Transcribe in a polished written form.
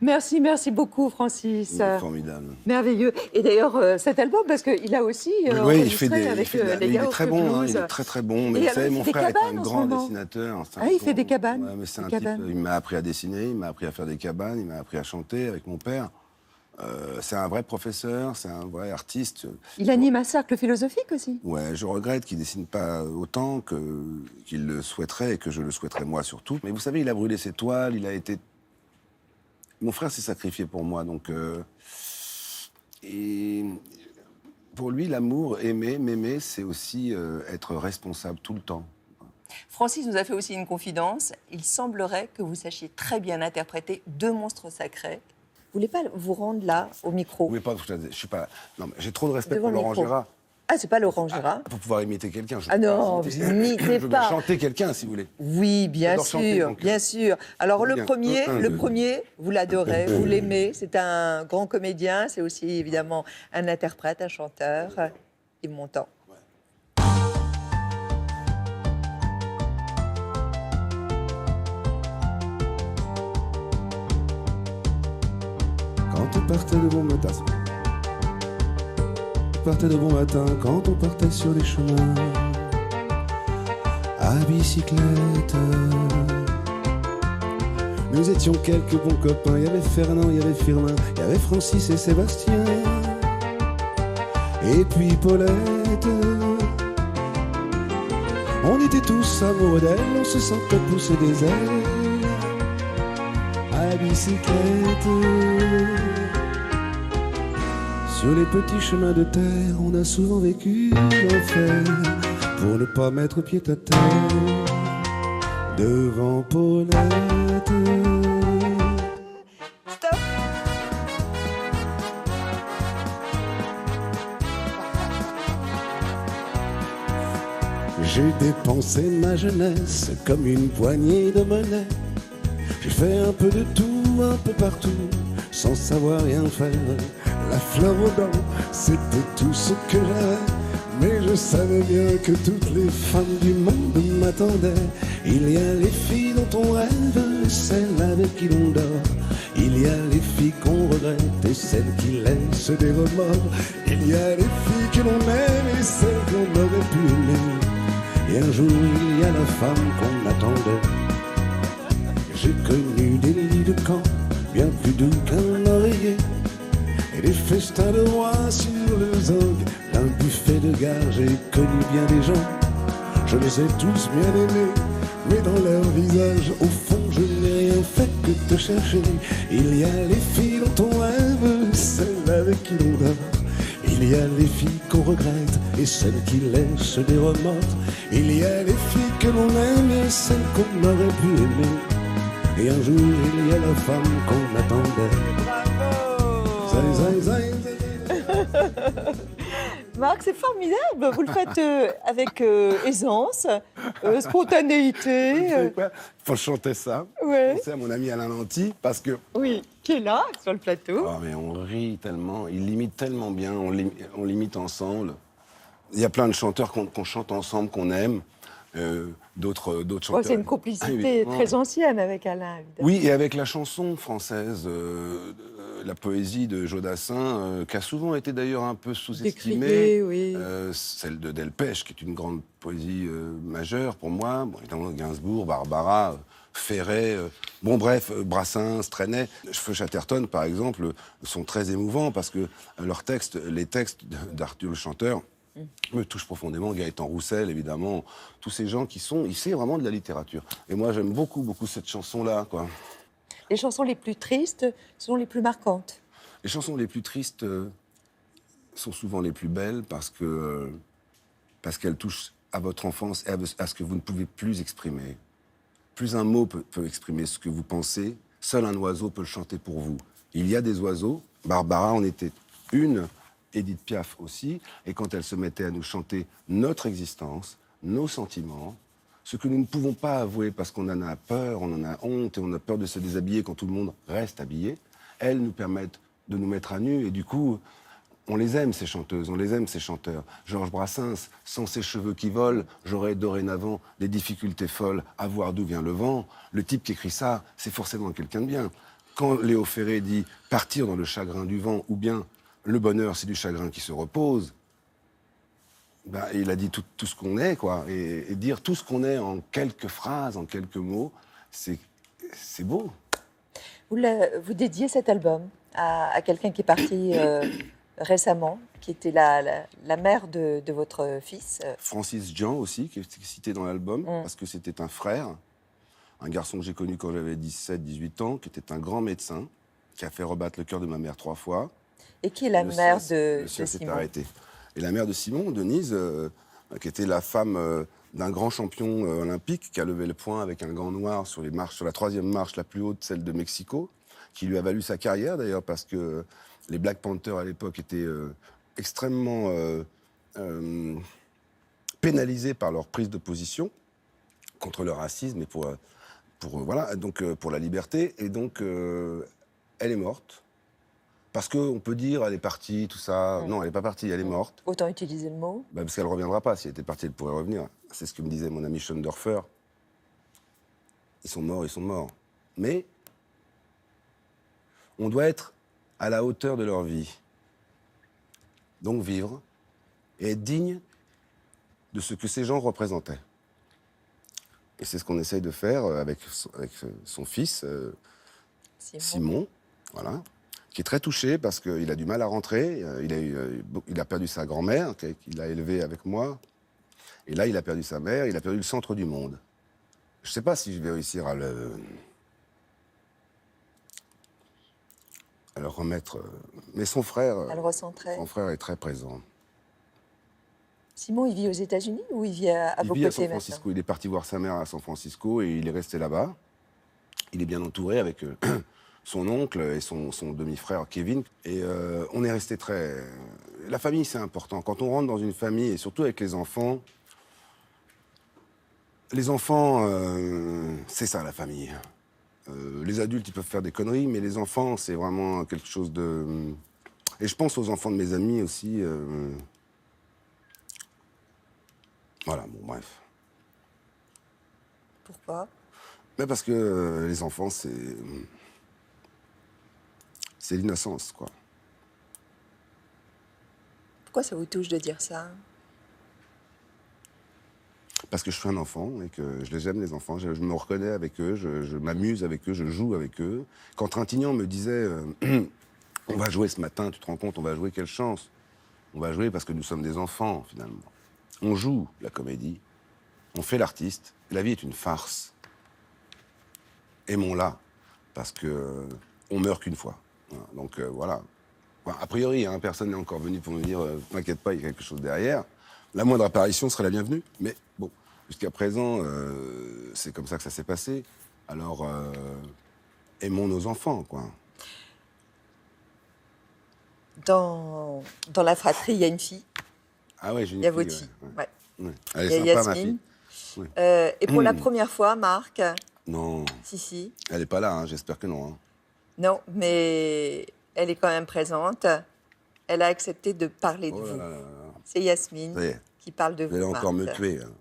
Merci beaucoup, Francis. Formidable. Merveilleux. Et d'ailleurs, cet album, parce qu'il a aussi Oui, il fait des. avec mais les il gars est au très Club bon, Blues. il est très très bon. Mais Et vous alors, savez, il mon fait des frère est cabanes un en ce grand moment. dessinateur. Il fait des cabanes. Ouais, mais c'est un Des type, cabanes. il m'a appris à dessiner, il m'a appris à faire des cabanes, il m'a appris à chanter avec mon père. C'est un vrai professeur, c'est un vrai artiste. Il anime un cercle philosophique aussi. Ouais, je regrette qu'il dessine pas autant qu'il le souhaiterait et que je le souhaiterais moi surtout. Mais vous savez, il a brûlé ses toiles, il a été. Mon frère s'est sacrifié pour moi, donc. Et pour lui, l'amour, m'aimer, c'est aussi être responsable tout le temps. Francis nous a fait aussi une confidence. Il semblerait que vous sachiez très bien interpréter deux monstres sacrés. Vous voulez pas vous rendre là, au micro? Vous pouvez pas, je suis pas. Non, mais j'ai trop de respect Devant pour le Laurent micro. Gérard. Ah, c'est pas Laurent Gérard? Pour pouvoir imiter quelqu'un. Ah non, vous n'imitez Je veux bien pas. chanter quelqu'un, si vous voulez. Oui, bien J'adore sûr, chanter, donc, bien sûr. Alors bien. le Deux. premier, vous l'adorez, vous l'aimez. C'est un grand comédien, c'est aussi évidemment un interprète, un chanteur. Yves Montand. Quand on partait de bon matin, quand on partait sur les chemins à bicyclette. Nous étions quelques bons copains, il y avait Fernand, il y avait Firmin, il y avait Francis et Sébastien, et puis Paulette. On était tous amoureux d'elle, on se sentait pousser des ailes à bicyclette. Sur les petits chemins de terre, on a souvent vécu l'enfer pour ne pas mettre pied à terre devant Paulette. Stop. J'ai dépensé ma jeunesse comme une poignée de monnaie. J'ai fait un peu de tout, un peu partout, sans savoir rien faire. La fleur aux dents, c'était tout ce que j'avais. Mais je savais bien que toutes les femmes du monde m'attendaient. Il y a les filles dont on rêve et celles avec qui l'on dort. Il y a les filles qu'on regrette et celles qui laissent des remords. Il y a les filles que l'on aime et celles qu'on aurait pu aimer. Et un jour il y a la femme qu'on attendait. J'ai connu des lits de camp bien plus doux qu'un oreiller, et des festins de roi sur le zog d'un buffet de gare. J'ai connu bien des gens, je les ai tous bien aimés, mais dans leur visage, au fond, je n'ai rien fait que te chercher. Il y a les filles dont on rêve, celles avec qui l'on dort. Il y a les filles qu'on regrette et celles qui laissent des remords. Il y a les filles que l'on aime et celles qu'on aurait pu aimer. Et un jour, il y a la femme qu'on attendait. Marc, c'est formidable. Vous le faites avec aisance, spontanéité. Il faut chanter ça. Ouais. Pensez à mon ami Alain Lanty, parce que... Oui, qui est là, sur le plateau. Oh, mais on rit tellement, il l'imite tellement bien, on l'imite ensemble. Il y a plein de chanteurs qu'on chante ensemble, qu'on aime. D'autres chanteurs. C'est une complicité très ancienne avec Alain, évidemment. Oui, et avec la chanson française, la poésie de Jodassin, qui a souvent été d'ailleurs un peu sous-estimée. Décriée, oui. Celle de Delpech, qui est une grande poésie majeure pour moi. Bon, évidemment, Gainsbourg, Barbara, Ferret. Bon, bref, Brassens, Trenet. Feu Chatterton, par exemple, sont très émouvants parce que les textes d'Arthur le Chanteur me touchent profondément. Gaëtan Roussel, évidemment. Tous ces gens qui sont ici vraiment de la littérature. Et moi, j'aime beaucoup, beaucoup cette chanson-là, quoi. Les chansons les plus tristes sont les plus marquantes. Les chansons les plus tristes sont souvent les plus belles parce qu'elles touchent à votre enfance et à ce que vous ne pouvez plus exprimer. Plus un mot peut exprimer ce que vous pensez, seul un oiseau peut le chanter pour vous. Il y a des oiseaux, Barbara en était une, Édith Piaf aussi, et quand elle se mettait à nous chanter notre existence, nos sentiments, ce que nous ne pouvons pas avouer parce qu'on en a peur, on en a honte et on a peur de se déshabiller quand tout le monde reste habillé, elles nous permettent de nous mettre à nu et du coup, on les aime ces chanteuses, on les aime ces chanteurs. Georges Brassens, sans ses cheveux qui volent, j'aurais dorénavant des difficultés folles à voir d'où vient le vent. Le type qui écrit ça, c'est forcément quelqu'un de bien. quand Léo Ferré dit « partir dans le chagrin du vent » ou bien « le bonheur, c'est du chagrin qui se repose », ben, il a dit tout ce qu'on est, quoi. Et dire tout ce qu'on est en quelques phrases, en quelques mots, c'est beau. Vous dédiez cet album à quelqu'un qui est parti récemment, qui était la mère de votre fils. Francis Jean aussi, qui est cité dans l'album, parce que c'était un frère, un garçon que j'ai connu quand j'avais 17-18 ans, qui était un grand médecin, qui a fait rebattre le cœur de ma mère 3 fois. Et qui est la mère de Le sien s'est Simon. arrêté. Et la mère de Simon, Denise, qui était la femme d'un grand champion olympique, qui a levé le poing avec un gant noir sur les marches, sur la 3e marche la plus haute, celle de Mexico, qui lui a valu sa carrière d'ailleurs, parce que les Black Panthers à l'époque étaient extrêmement pénalisés par leur prise de position contre le racisme et voilà, donc pour la liberté. Et donc, elle est morte. Parce qu'on peut dire, elle est partie, tout ça. Non, elle n'est pas partie, elle est morte. Autant utiliser le mot. Bah, parce qu'elle ne reviendra pas. Si elle était partie, elle pourrait revenir. C'est ce que me disait mon ami Schoendorfer. Ils sont morts, ils sont morts. Mais on doit être à la hauteur de leur vie. Donc vivre et être digne de ce que ces gens représentaient. Et c'est ce qu'on essaye de faire avec son fils, Simon, voilà, qui est très touché parce qu'il a du mal à rentrer. Il a perdu sa grand-mère, qu'il a élevée avec moi. Et là, il a perdu sa mère, il a perdu le centre du monde. Je ne sais pas si je vais réussir à le remettre. Mais son frère, À le recentrer. son frère est très présent. Simon, il vit aux États-Unis ou il vit à vos Il vit à côtés San Francisco. Il est parti voir sa mère à San Francisco et il est resté là-bas. Il est bien entouré avec son oncle et son demi-frère Kevin. Et on est resté très... La famille, c'est important. Quand on rentre dans une famille, et surtout avec les enfants, c'est ça, la famille. Les adultes, ils peuvent faire des conneries, mais les enfants, c'est vraiment quelque chose de... Et je pense aux enfants de mes amis aussi. Voilà, bon, bref. Pourquoi? Mais parce que les enfants, c'est l'innocence, quoi. Pourquoi ça vous touche de dire ça? Parce que je suis un enfant et que je les aime, les enfants. Je me reconnais avec eux, je m'amuse avec eux, je joue avec eux. Quand Trintignant me disait on va jouer ce matin, tu te rends compte, on va jouer, quelle chance. On va jouer parce que nous sommes des enfants, finalement. On joue la comédie, on fait l'artiste. La vie est une farce. Aimons-la, parce que on meurt qu'une fois. Voilà. Donc voilà. Enfin, a priori, hein, personne n'est encore venu pour me dire t'inquiète pas, il y a quelque chose derrière. La moindre apparition serait la bienvenue. Mais bon, jusqu'à présent, c'est comme ça que ça s'est passé. Alors, aimons nos enfants, quoi. Dans la fratrie, il y a une fille. Ah ouais, j'ai une Il y a fille, votre fille. ouais. Ouais. Ouais. Elle Il est y a sympa, ma Yasmine. fille. Ouais. Et pour la première fois, Marc, Non, si, elle n'est pas là, hein, j'espère que non. Hein. non, mais elle est quand même présente. Elle a accepté de parler de Oh là vous. là là là. C'est Yasmine Ça y est, qui parle de vous vous, allez encore Marc. me tuer. Hein.